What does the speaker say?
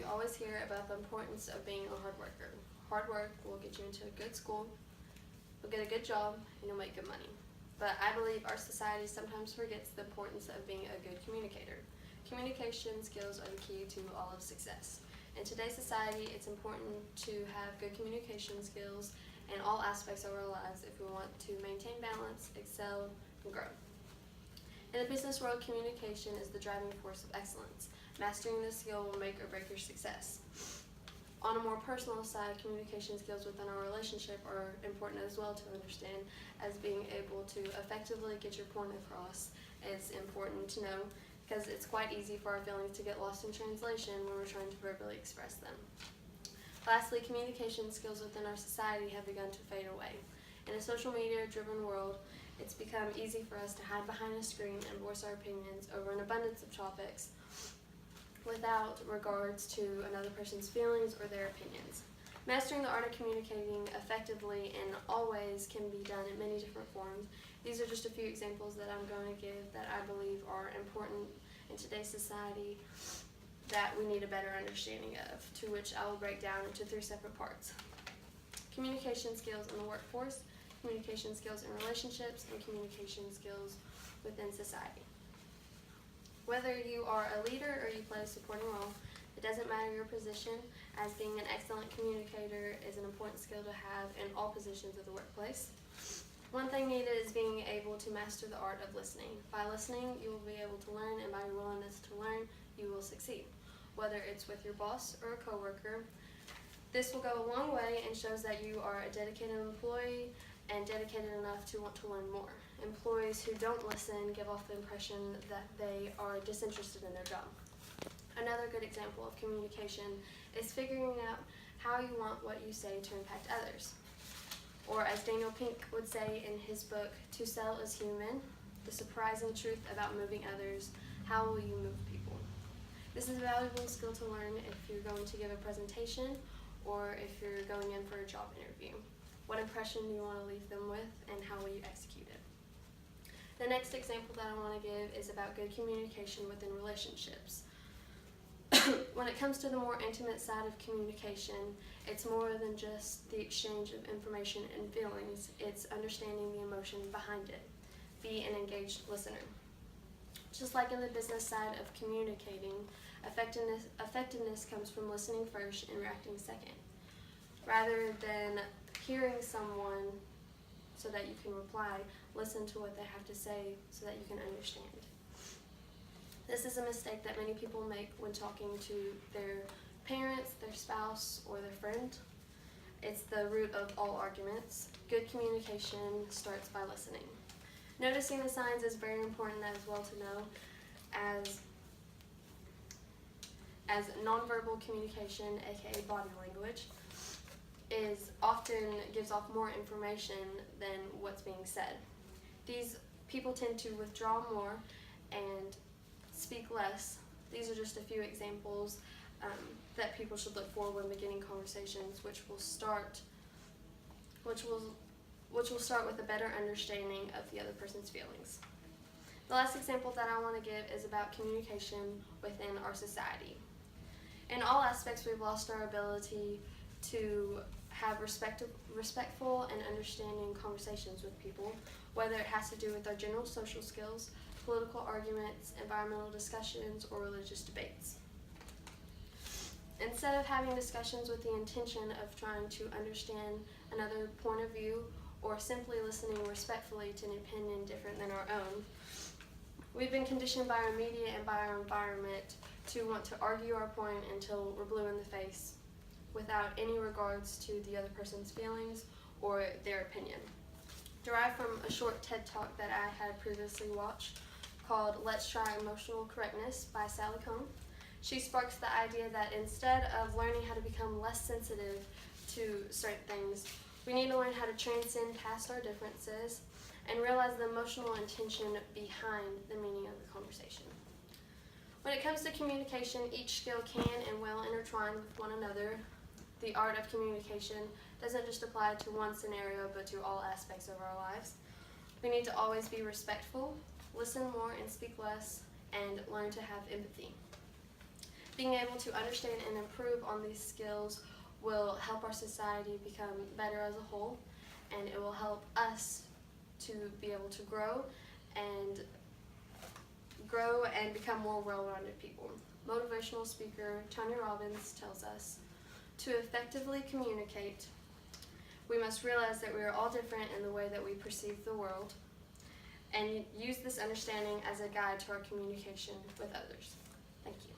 always hear about the importance of being a hard worker. Hard work will get you into a good school, you'll get a good job, and you'll make good money. But I believe our society sometimes forgets the importance of being a good communicator. Communication skills are the key to all of success. In today's society, it's important to have good communication skills in all aspects of our lives if we want to maintain balance, excel, and grow. In the business world, communication is the driving force of excellence. Mastering this skill will make or break your success. On a more personal side, communication skills within our relationship are important as well to understand, as being able to effectively get your point across is important to know, because it's quite easy for our feelings to get lost in translation when we're trying to verbally express them. Lastly, communication skills within our society have begun to fade away. In a social media-driven world, it's become easy for us to hide behind a screen and voice our opinions over an abundance of topics without regards to another person's feelings or their opinions. Mastering the art of communicating effectively in all ways can be done in many different forms. These are just a few examples that I'm going to give that I believe are important in today's society that we need a better understanding of, to which I will break down into 3 separate parts. Communication skills in the workforce, communication skills in relationships, and communication skills within society. Whether you are a leader or you play a supporting role, it doesn't matter your position, as being an excellent communicator is an important skill to have in all positions of the workplace. One thing needed is being able to master the art of listening. By listening, you will be able to learn, and by your willingness to learn, you will succeed. Whether it's with your boss or a coworker, this will go a long way and shows that you are a dedicated employee and dedicated enough to want to learn more. Employees who don't listen give off the impression that they are disinterested in their job. Another good example of communication is figuring out how you want what you say to impact others. Or as Daniel Pink would say in his book, To Sell is Human, The Surprising Truth About Moving Others, How Will You Move People? This is a valuable skill to learn if you're going to give a presentation or if you're going in for a job interview. What impression do you want to leave them with, and how will you execute it? The next example that I want to give is about good communication within relationships. When it comes to the more intimate side of communication, it's more than just the exchange of information and feelings. It's understanding the emotion behind it. Be an engaged listener. Just like in the business side of communicating, effectiveness comes from listening first and reacting second. Rather than hearing someone so that you can reply, listen to what they have to say so that you can understand. This is a mistake that many people make when talking to their parents, their spouse, or their friend. It's the root of all arguments. Good communication starts by listening. Noticing the signs is very important as well to know, as nonverbal communication, aka body language, gives off more information than what's being said. These people tend to withdraw more and speak less. These are just a few examples that people should look for when beginning conversations, which will start with a better understanding of the other person's feelings. The last example that I want to give is about communication within our society. In all aspects, we've lost our ability to have respectful and understanding conversations with people, whether it has to do with our general social skills, political arguments, environmental discussions, or religious debates. Instead of having discussions with the intention of trying to understand another point of view or simply listening respectfully to an opinion different than our own, we've been conditioned by our media and by our environment to want to argue our point until we're blue in the face without any regards to the other person's feelings or their opinion. Derived from a short TED Talk that I had previously watched called Let's Try Emotional Correctness by Sally Kohn, she sparks the idea that instead of learning how to become less sensitive to certain things, we need to learn how to transcend past our differences and realize the emotional intention behind the meaning of the conversation. When it comes to communication, each skill can and will intertwine with one another. The art of communication doesn't just apply to one scenario, but to all aspects of our lives. We need to always be respectful, listen more and speak less, and learn to have empathy. Being able to understand and improve on these skills will help our society become better as a whole, and it will help us to be able to grow and become more well-rounded people. Motivational speaker Tony Robbins tells us, to effectively communicate, we must realize that we are all different in the way that we perceive the world, and use this understanding as a guide to our communication with others. Thank you.